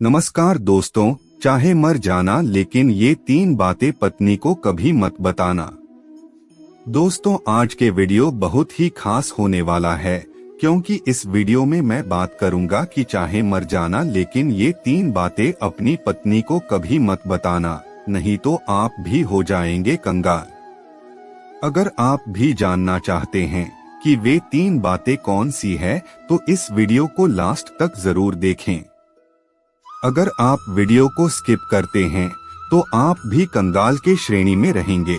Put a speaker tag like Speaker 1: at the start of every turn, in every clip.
Speaker 1: नमस्कार दोस्तों, चाहे मर जाना लेकिन ये 3 बातें पत्नी को कभी मत बताना। दोस्तों, आज के वीडियो बहुत ही खास होने वाला है क्योंकि इस वीडियो में मैं बात करूंगा कि चाहे मर जाना लेकिन ये 3 बातें अपनी पत्नी को कभी मत बताना, नहीं तो आप भी हो जाएंगे कंगाल। अगर आप भी जानना चाहते हैं कि वे 3 बातें कौन सी है तो इस वीडियो को लास्ट तक जरूर देखें। अगर आप वीडियो को स्किप करते हैं तो आप भी कंगाल के श्रेणी में रहेंगे।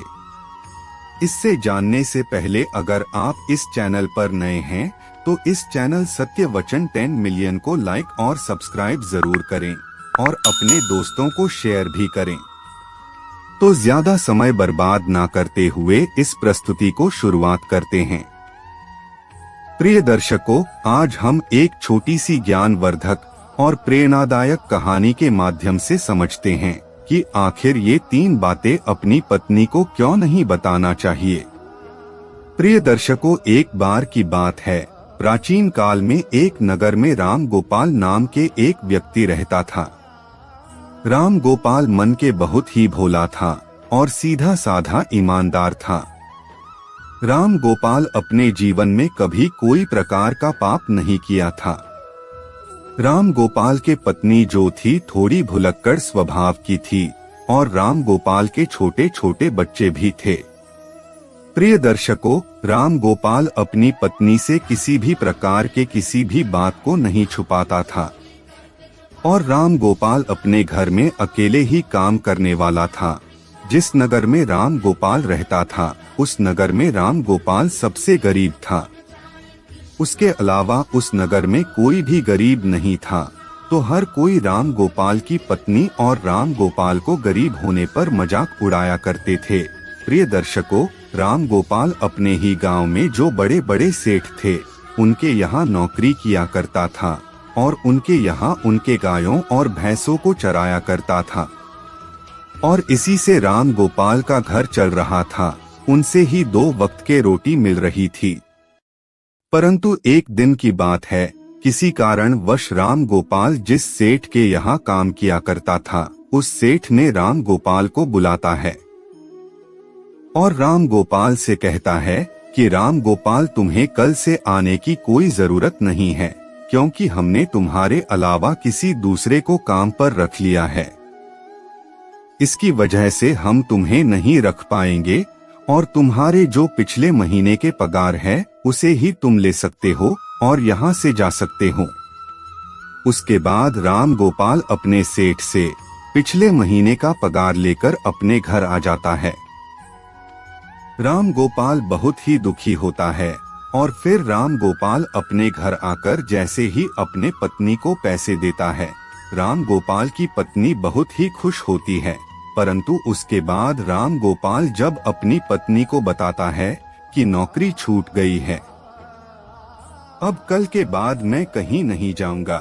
Speaker 1: इससे जानने से पहले अगर आप इस चैनल पर नए हैं तो इस चैनल सत्य वचन 10 मिलियन को लाइक और सब्सक्राइब जरूर करें और अपने दोस्तों को शेयर भी करें। तो ज्यादा समय बर्बाद ना करते हुए इस प्रस्तुति को शुरुआत करते हैं। प्रिय दर्शकों, आज हम एक छोटी सी ज्ञानवर्धक और प्रेरणादायक कहानी के माध्यम से समझते हैं कि आखिर ये 3 बातें अपनी पत्नी को क्यों नहीं बताना चाहिए। प्रिय दर्शकों, एक बार की बात है, प्राचीन काल में एक नगर में राम गोपाल नाम के एक व्यक्ति रहता था। राम गोपाल मन के बहुत ही भोला था और सीधा साधा ईमानदार था। राम गोपाल अपने जीवन में कभी कोई प्रकार का पाप नहीं किया था। राम गोपाल के पत्नी जो थी थोड़ी भुलक्कड़ स्वभाव की थी और राम गोपाल के छोटे छोटे बच्चे भी थे। प्रिय दर्शकों, राम गोपाल अपनी पत्नी से किसी भी प्रकार के किसी भी बात को नहीं छुपाता था और राम गोपाल अपने घर में अकेले ही काम करने वाला था। जिस नगर में राम गोपाल रहता था उस नगर में राम गोपाल सबसे गरीब था। उसके अलावा उस नगर में कोई भी गरीब नहीं था, तो हर कोई राम गोपाल की पत्नी और राम गोपाल को गरीब होने पर मजाक उड़ाया करते थे। प्रिय दर्शकों, राम गोपाल अपने ही गांव में जो बड़े बड़े सेठ थे उनके यहाँ नौकरी किया करता था और उनके यहाँ उनके गायों और भैंसों को चराया करता था और इसी से राम गोपाल का घर चल रहा था। उनसे ही 2 वक्त के रोटी मिल रही थी। परंतु एक दिन की बात है, किसी कारण वश राम गोपाल जिस सेठ के यहाँ काम किया करता था उस सेठ ने राम गोपाल को बुलाता है और राम गोपाल से कहता है कि राम गोपाल, तुम्हें कल से आने की कोई जरूरत नहीं है क्योंकि हमने तुम्हारे अलावा किसी दूसरे को काम पर रख लिया है। इसकी वजह से हम तुम्हें नहीं रख पाएंगे और तुम्हारे जो पिछले महीने के पगार है उसे ही तुम ले सकते हो और यहाँ से जा सकते हो। उसके बाद राम गोपाल अपने सेठ से पिछले महीने का पगार लेकर अपने घर आ जाता है। राम गोपाल बहुत ही दुखी होता है और फिर राम गोपाल अपने घर आकर जैसे ही अपने पत्नी को पैसे देता है, राम गोपाल की पत्नी बहुत ही खुश होती है। परंतु उसके बाद राम गोपाल जब अपनी पत्नी को बताता है कि नौकरी छूट गई है, अब कल के बाद मैं कहीं नहीं जाऊंगा।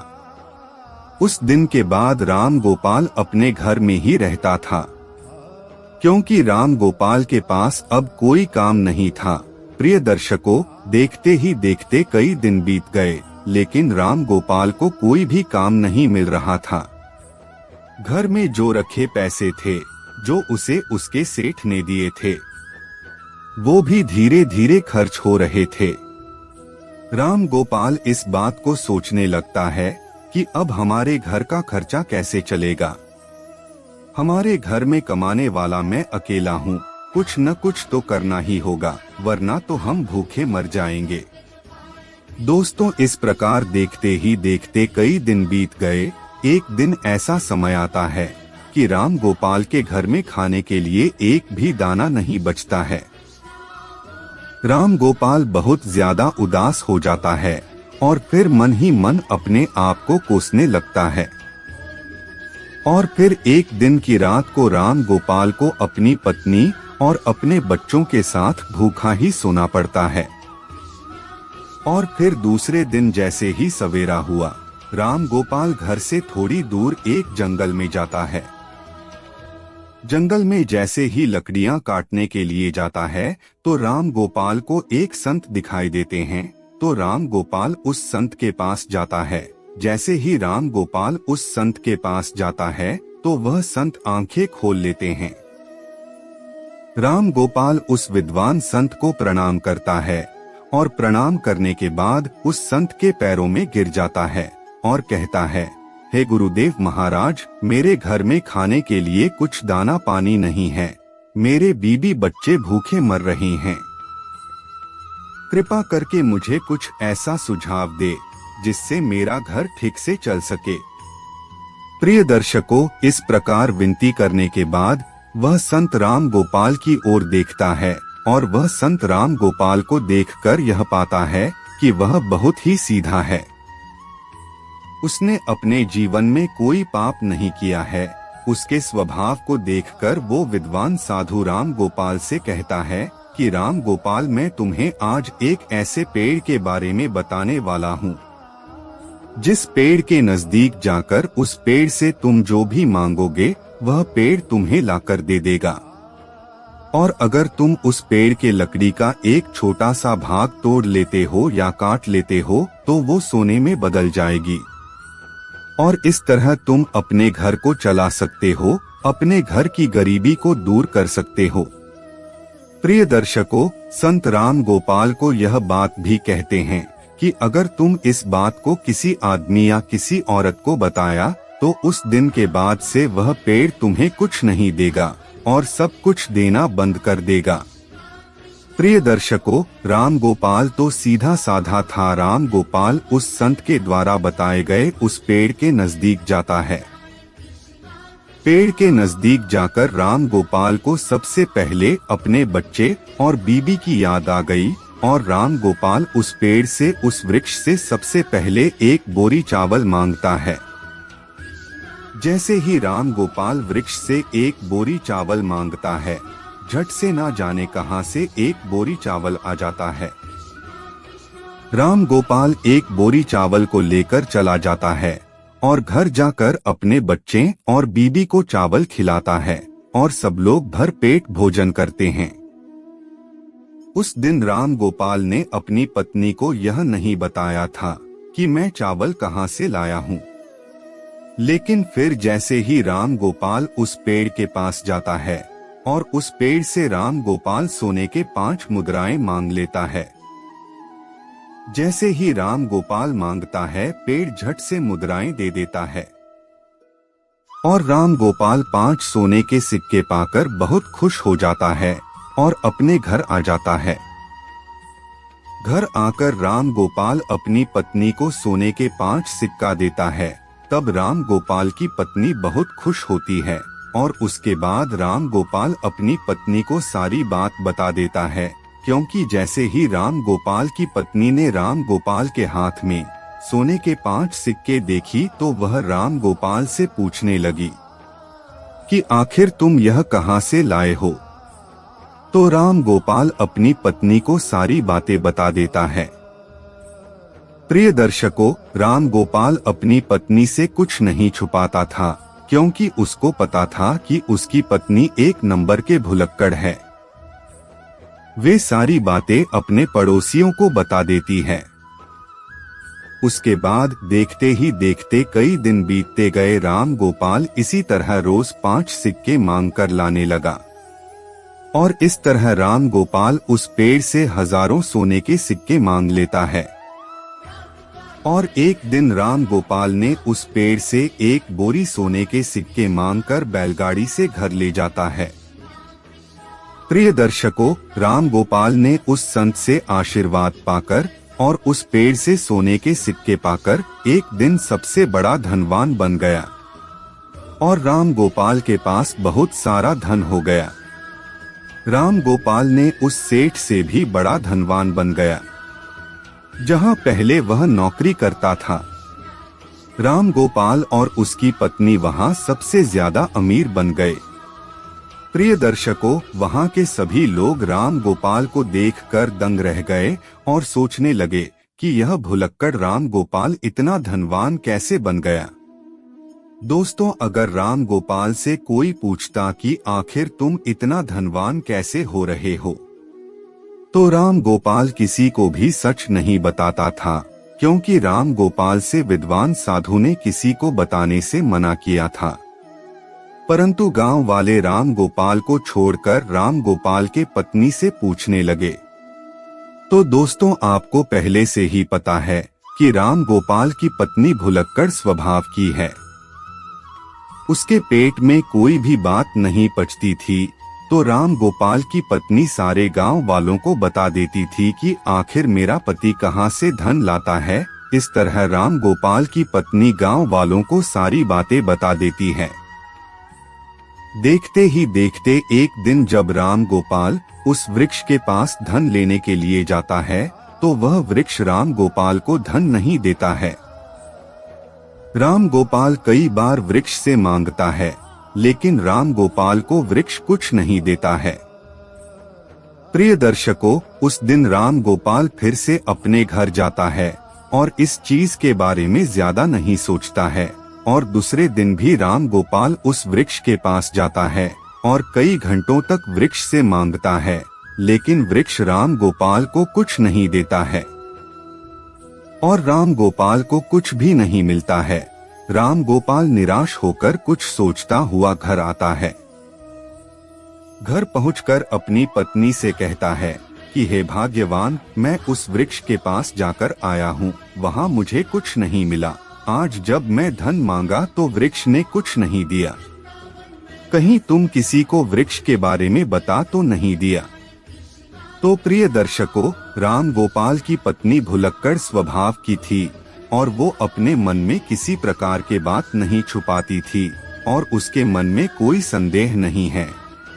Speaker 1: उस दिन के बाद राम गोपाल अपने घर में ही रहता था क्योंकि राम गोपाल के पास अब कोई काम नहीं था। प्रिय दर्शकों, देखते ही देखते कई दिन बीत गए लेकिन राम गोपाल को कोई भी काम नहीं मिल रहा था। घर में जो रखे पैसे थे जो उसे उसके सेठ ने दिए थे वो भी धीरे धीरे खर्च हो रहे थे। राम गोपाल इस बात को सोचने लगता है कि अब हमारे घर का खर्चा कैसे चलेगा। हमारे घर में कमाने वाला मैं अकेला हूँ, कुछ न कुछ तो करना ही होगा वरना तो हम भूखे मर जाएंगे। दोस्तों, इस प्रकार देखते ही देखते कई दिन बीत गए। एक दिन ऐसा समय आता है कि राम गोपाल के घर में खाने के लिए एक भी दाना नहीं बचता है। राम गोपाल बहुत ज्यादा उदास हो जाता है और फिर मन ही मन अपने आप को कोसने लगता है। और फिर एक दिन की रात को राम गोपाल को अपनी पत्नी और अपने बच्चों के साथ भूखा ही सोना पड़ता है। और फिर दूसरे दिन जैसे ही सवेरा हुआ, राम गोपाल घर से थोड़ी दूर एक जंगल में जाता है। जंगल में जैसे ही लकड़ियां काटने के लिए जाता है तो राम गोपाल को एक संत दिखाई देते हैं। तो राम गोपाल उस संत के पास जाता है जैसे ही राम गोपाल उस संत के पास जाता है तो वह संत आंखें खोल लेते हैं। राम गोपाल उस विद्वान संत को प्रणाम करता है और प्रणाम करने के बाद उस संत के पैरों में गिर जाता है और कहता है, हे गुरुदेव महाराज, मेरे घर में खाने के लिए कुछ दाना पानी नहीं है, मेरे बीबी बच्चे भूखे मर रहे हैं। कृपा करके मुझे कुछ ऐसा सुझाव दे जिससे मेरा घर ठीक से चल सके। प्रिय दर्शकों, इस प्रकार विनती करने के बाद वह संत राम गोपाल की ओर देखता है और वह संत राम गोपाल को देखकर यह पाता है कि वह बहुत ही सीधा है। उसने अपने जीवन में कोई पाप नहीं किया है। उसके स्वभाव को देखकर वो विद्वान साधु राम गोपाल से कहता है कि राम गोपाल, मैं तुम्हें आज एक ऐसे पेड़ के बारे में बताने वाला हूँ जिस पेड़ के नजदीक जाकर उस पेड़ से तुम जो भी मांगोगे वह पेड़ तुम्हें लाकर दे देगा। और अगर तुम उस पेड़ के लकड़ी का एक छोटा सा भाग तोड़ लेते हो या काट लेते हो तो वो सोने में बदल जाएगी। और इस तरह तुम अपने घर को चला सकते हो, अपने घर की गरीबी को दूर कर सकते हो। प्रिय दर्शकों, संत राम गोपाल को यह बात भी कहते हैं कि अगर तुम इस बात को किसी आदमी या किसी औरत को बताया तो उस दिन के बाद से वह पेड़ तुम्हें कुछ नहीं देगा और सब कुछ देना बंद कर देगा। प्रिय दर्शकों, राम गोपाल तो सीधा साधा था। राम गोपाल उस संत के द्वारा बताए गए उस पेड़ के नजदीक जाता है। पेड़ के नजदीक जाकर राम गोपाल को सबसे पहले अपने बच्चे और बीबी की याद आ गई और राम गोपाल उस पेड़ से, उस वृक्ष से सबसे पहले एक बोरी चावल मांगता है। जैसे ही राम गोपाल वृक्ष से एक बोरी चावल मांगता है, झट से ना जाने कहां से एक बोरी चावल आ जाता है। राम गोपाल एक बोरी चावल को लेकर चला जाता है और घर जाकर अपने बच्चे और बीबी को चावल खिलाता है और सब लोग भर पेट भोजन करते हैं। उस दिन राम गोपाल ने अपनी पत्नी को यह नहीं बताया था कि मैं चावल कहां से लाया हूं। लेकिन फिर जैसे ही राम गोपाल उस पेड़ के पास जाता है और उस पेड़ से राम गोपाल सोने के 5 मुद्राएं मांग लेता है। जैसे ही राम गोपाल मांगता है, पेड़ झट से मुद्राएं दे देता है और राम गोपाल 5 सोने के सिक्के पाकर बहुत खुश हो जाता है और अपने घर आ जाता है। घर आकर राम गोपाल अपनी पत्नी को सोने के 5 सिक्का देता है। तब राम गोपाल की पत्नी बहुत खुश होती है और उसके बाद राम गोपाल अपनी पत्नी को सारी बात बता देता है, क्योंकि जैसे ही राम गोपाल की पत्नी ने राम गोपाल के हाथ में सोने के 5 सिक्के देखी तो वह राम गोपाल से पूछने लगी कि आखिर तुम यह कहां से लाए हो। तो राम गोपाल अपनी पत्नी को सारी बातें बता देता है। प्रिय दर्शकों, राम गोपाल अपनी पत्नी से कुछ नहीं छुपाता था, क्योंकि उसको पता था कि उसकी पत्नी एक नंबर के भुलक्कड़ है। वे सारी बातें अपने पड़ोसियों को बता देती है। उसके बाद देखते ही देखते कई दिन बीतते गए। राम गोपाल इसी तरह रोज 5 सिक्के मांग कर लाने लगा और इस तरह राम गोपाल उस पेड़ से हजारों सोने के सिक्के मांग लेता है। और एक दिन राम गोपाल ने उस पेड़ से एक बोरी सोने के सिक्के मांगकर बैलगाड़ी से घर ले जाता है। प्रिय दर्शकों, राम गोपाल ने उस संत से आशीर्वाद पाकर और उस पेड़ से सोने के सिक्के पाकर एक दिन सबसे बड़ा धनवान बन गया और राम गोपाल के पास बहुत सारा धन हो गया। राम गोपाल ने उस सेठ से भी बड़ा धनवान बन गया जहां पहले वह नौकरी करता था। राम गोपाल और उसकी पत्नी वहां सबसे ज्यादा अमीर बन गए। प्रिय दर्शकों, वहां के सभी लोग राम गोपाल को देखकर दंग रह गए और सोचने लगे कि यह भुलक्कड़ राम गोपाल इतना धनवान कैसे बन गया। दोस्तों, अगर राम गोपाल से कोई पूछता कि आखिर तुम इतना धनवान कैसे हो रहे हो, तो राम गोपाल किसी को भी सच नहीं बताता था क्योंकि राम गोपाल से विद्वान साधु ने किसी को बताने से मना किया था। परंतु गांव वाले राम गोपाल को छोड़कर राम गोपाल के पत्नी से पूछने लगे। तो दोस्तों, आपको पहले से ही पता है कि राम गोपाल की पत्नी भुलक्कड़ स्वभाव की है। उसके पेट में कोई भी बात नहीं पचती थी, तो राम गोपाल की पत्नी सारे गांव वालों को बता देती थी कि आखिर मेरा पति कहां से धन लाता है। इस तरह राम गोपाल की पत्नी गांव वालों को सारी बातें बता देती है। देखते ही देखते एक दिन जब राम गोपाल उस वृक्ष के पास धन लेने के लिए जाता है, तो वह वृक्ष राम गोपाल को धन नहीं देता है। राम गोपाल कई बार वृक्ष से मांगता है, लेकिन राम गोपाल को वृक्ष कुछ नहीं देता है। प्रिय दर्शकों, उस दिन राम गोपाल फिर से अपने घर जाता है और इस चीज के बारे में ज्यादा नहीं सोचता है। और दूसरे दिन भी राम गोपाल उस वृक्ष के पास जाता है और कई घंटों तक वृक्ष से मांगता है, लेकिन वृक्ष राम गोपाल को कुछ नहीं देता है और राम गोपाल को कुछ भी नहीं मिलता है। राम गोपाल निराश होकर कुछ सोचता हुआ घर आता है। घर पहुंचकर अपनी पत्नी से कहता है कि हे भाग्यवान, मैं उस वृक्ष के पास जाकर आया हूँ, वहाँ मुझे कुछ नहीं मिला। आज जब मैं धन मांगा तो वृक्ष ने कुछ नहीं दिया। कहीं तुम किसी को वृक्ष के बारे में बता तो नहीं दिया। तो प्रिय दर्शकों, राम गोपाल की पत्नी भुलक्कड़ स्वभाव की थी और वो अपने मन में किसी प्रकार के बात नहीं छुपाती थी और उसके मन में कोई संदेह नहीं है।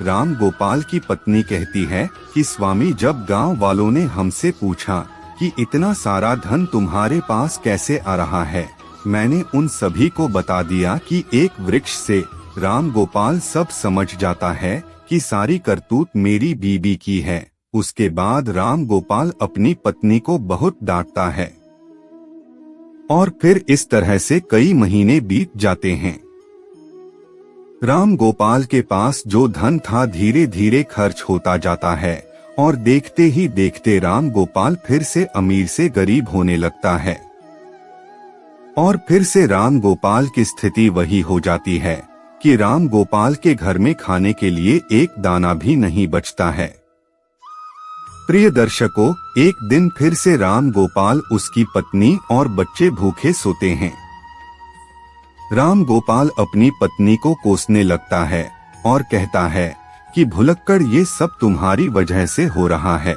Speaker 1: राम गोपाल की पत्नी कहती है कि स्वामी, जब गांव वालों ने हमसे पूछा कि इतना सारा धन तुम्हारे पास कैसे आ रहा है, मैंने उन सभी को बता दिया कि एक वृक्ष से। राम गोपाल सब समझ जाता है कि सारी करतूत मेरी बीबी की है। उसके बाद राम गोपाल अपनी पत्नी को बहुत डांटता है और फिर इस तरह से कई महीने बीत जाते हैं। राम गोपाल के पास जो धन था धीरे धीरे खर्च होता जाता है और देखते ही देखते राम गोपाल फिर से अमीर से गरीब होने लगता है और फिर से राम गोपाल की स्थिति वही हो जाती है कि राम गोपाल के घर में खाने के लिए एक दाना भी नहीं बचता है। प्रिय दर्शकों, एक दिन फिर से राम गोपाल, उसकी पत्नी और बच्चे भूखे सोते हैं। राम गोपाल अपनी पत्नी को कोसने लगता है और कहता है कि भुलक्कड़, ये सब तुम्हारी वजह से हो रहा है।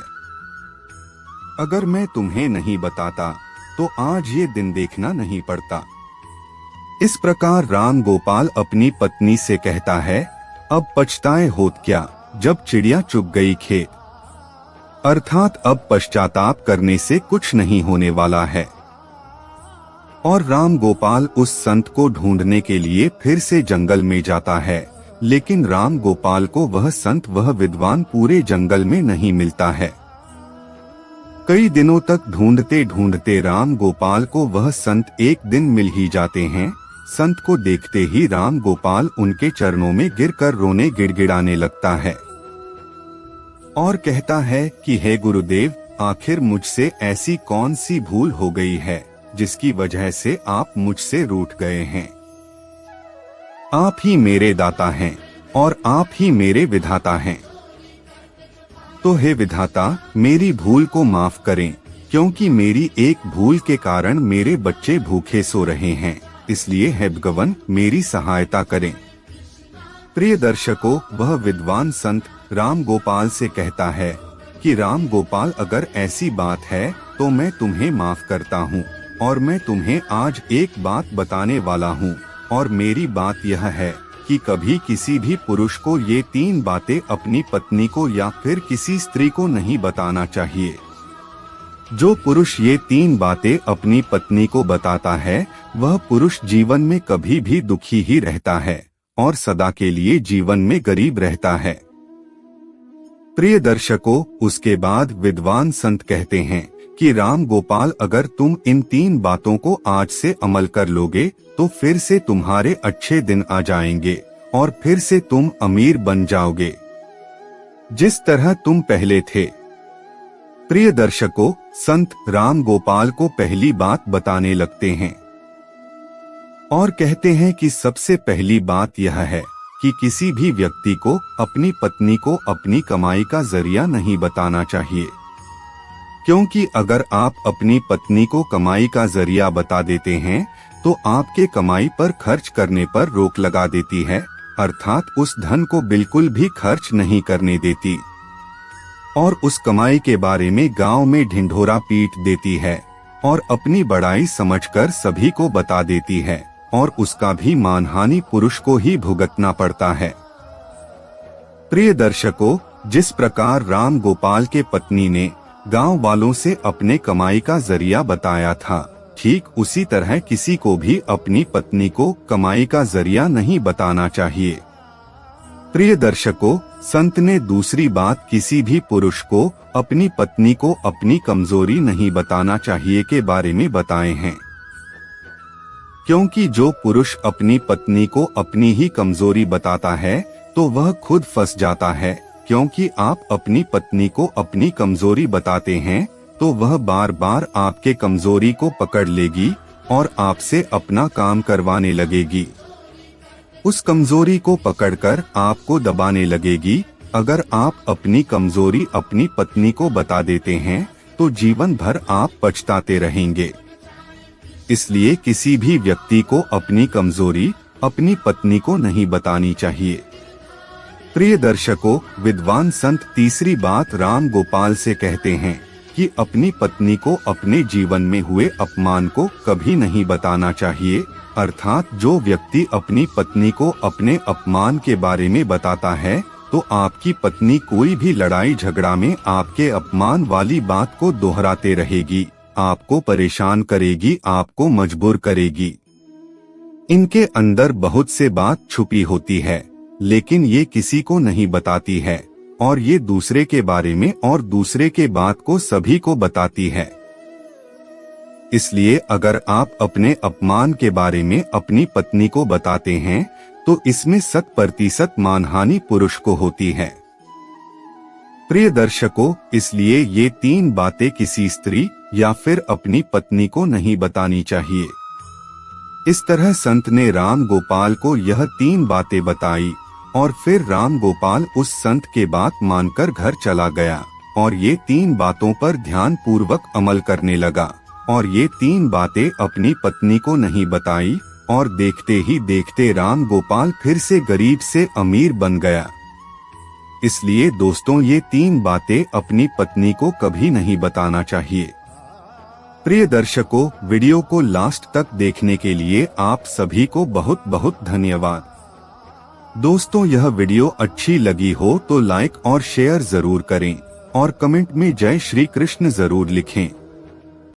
Speaker 1: अगर मैं तुम्हें नहीं बताता तो आज ये दिन देखना नहीं पड़ता। इस प्रकार राम गोपाल अपनी पत्नी से कहता है, अब पछताए होत क्या, जब चिड़िया चुग गई खेत। अर्थात अब पश्चाताप करने से कुछ नहीं होने वाला है। और राम गोपाल उस संत को ढूंढने के लिए फिर से जंगल में जाता है, लेकिन राम गोपाल को वह संत, वह विद्वान पूरे जंगल में नहीं मिलता है। कई दिनों तक ढूंढते ढूंढते राम गोपाल को वह संत एक दिन मिल ही जाते हैं। संत को देखते ही राम गोपाल उनके चरणों में गिरकर रोने गिड़गिड़ाने लगता है और कहता है कि हे गुरुदेव, आखिर मुझसे ऐसी कौन सी भूल हो गई है जिसकी वजह से आप मुझसे रूठ गए हैं। आप ही मेरे दाता हैं और आप ही मेरे विधाता हैं। तो हे विधाता, मेरी भूल को माफ करें, क्योंकि मेरी एक भूल के कारण मेरे बच्चे भूखे सो रहे हैं। इसलिए हे भगवान, मेरी सहायता करें। प्रिय दर्शकों, वह विद्वान संत राम गोपाल से कहता है कि राम गोपाल, अगर ऐसी बात है तो मैं तुम्हें माफ करता हूँ और मैं तुम्हें आज एक बात बताने वाला हूँ। और मेरी बात यह है कि कभी किसी भी पुरुष को ये 3 बातें अपनी पत्नी को या फिर किसी स्त्री को नहीं बताना चाहिए। जो पुरुष ये 3 बातें अपनी पत्नी को बताता है, वह पुरुष जीवन में कभी भी दुखी ही रहता है और सदा के लिए जीवन में गरीब रहता है। प्रिय दर्शकों, उसके बाद विद्वान संत कहते हैं कि राम गोपाल, अगर तुम इन 3 बातों को आज से अमल कर लोगे तो फिर से तुम्हारे अच्छे दिन आ जाएंगे और फिर से तुम अमीर बन जाओगे जिस तरह तुम पहले थे। प्रिय दर्शकों, संत राम गोपाल को पहली बात बताने लगते हैं और कहते हैं कि सबसे पहली बात यह है कि किसी भी व्यक्ति को अपनी पत्नी को अपनी कमाई का जरिया नहीं बताना चाहिए, क्योंकि अगर आप अपनी पत्नी को कमाई का जरिया बता देते हैं तो आपके कमाई पर खर्च करने पर रोक लगा देती है, अर्थात उस धन को बिल्कुल भी खर्च नहीं करने देती और उस कमाई के बारे में गांव में ढिंढोरा पीट देती है और अपनी बड़ाई समझकर सभी को बता देती है और उसका भी मानहानि पुरुष को ही भुगतना पड़ता है। प्रिय दर्शकों, जिस प्रकार राम गोपाल के पत्नी ने गांव वालों से अपने कमाई का जरिया बताया था, ठीक उसी तरह किसी को भी अपनी पत्नी को कमाई का जरिया नहीं बताना चाहिए। प्रिय दर्शकों, संत ने दूसरी बात किसी भी पुरुष को अपनी पत्नी को अपनी कमजोरी नहीं बताना चाहिए के बारे में बताए हैं, क्योंकि जो पुरुष अपनी पत्नी को अपनी ही कमजोरी बताता है तो वह खुद फंस जाता है, क्योंकि आप अपनी पत्नी को अपनी कमजोरी बताते हैं तो वह बार बार आपके कमजोरी को पकड़ लेगी और आपसे अपना काम करवाने लगेगी। उस कमजोरी को पकड़कर आपको दबाने लगेगी। अगर आप अपनी कमजोरी अपनी पत्नी को बता देते हैं तो जीवन भर आप पछताते रहेंगे। इसलिए किसी भी व्यक्ति को अपनी कमजोरी अपनी पत्नी को नहीं बतानी चाहिए। प्रिय दर्शकों, विद्वान संत तीसरी बात राम गोपाल से कहते हैं कि अपनी पत्नी को अपने जीवन में हुए अपमान को कभी नहीं बताना चाहिए, अर्थात जो व्यक्ति अपनी पत्नी को अपने अपमान के बारे में बताता है तो आपकी पत्नी कोई भी लड़ाई झगड़ा में आपके अपमान वाली बात को दोहराते रहेगी, आपको परेशान करेगी, आपको मजबूर करेगी। इनके अंदर बहुत से बात छुपी होती है, लेकिन ये किसी को नहीं बताती है और ये दूसरे के बारे में और दूसरे के बात को सभी को बताती है। इसलिए अगर आप अपने अपमान के बारे में अपनी पत्नी को बताते हैं तो इसमें 100% मानहानि पुरुष को होती है। प्रिय दर्शकों, इसलिए ये 3 बातें किसी स्त्री या फिर अपनी पत्नी को नहीं बतानी चाहिए। इस तरह संत ने राम गोपाल को यह 3 बातें बताई और फिर राम गोपाल उस संत के बात मानकर घर चला गया और ये 3 बातों पर ध्यान पूर्वक अमल करने लगा और ये 3 बातें अपनी पत्नी को नहीं बताई और देखते ही देखते राम गोपाल फिर से गरीब से अमीर बन गया। इसलिए दोस्तों, ये 3 बातें अपनी पत्नी को कभी नहीं बताना चाहिए। प्रिय दर्शकों, वीडियो को लास्ट तक देखने के लिए आप सभी को बहुत बहुत धन्यवाद। दोस्तों, यह वीडियो अच्छी लगी हो तो लाइक और शेयर जरूर करें और कमेंट में जय श्री कृष्ण जरूर लिखें।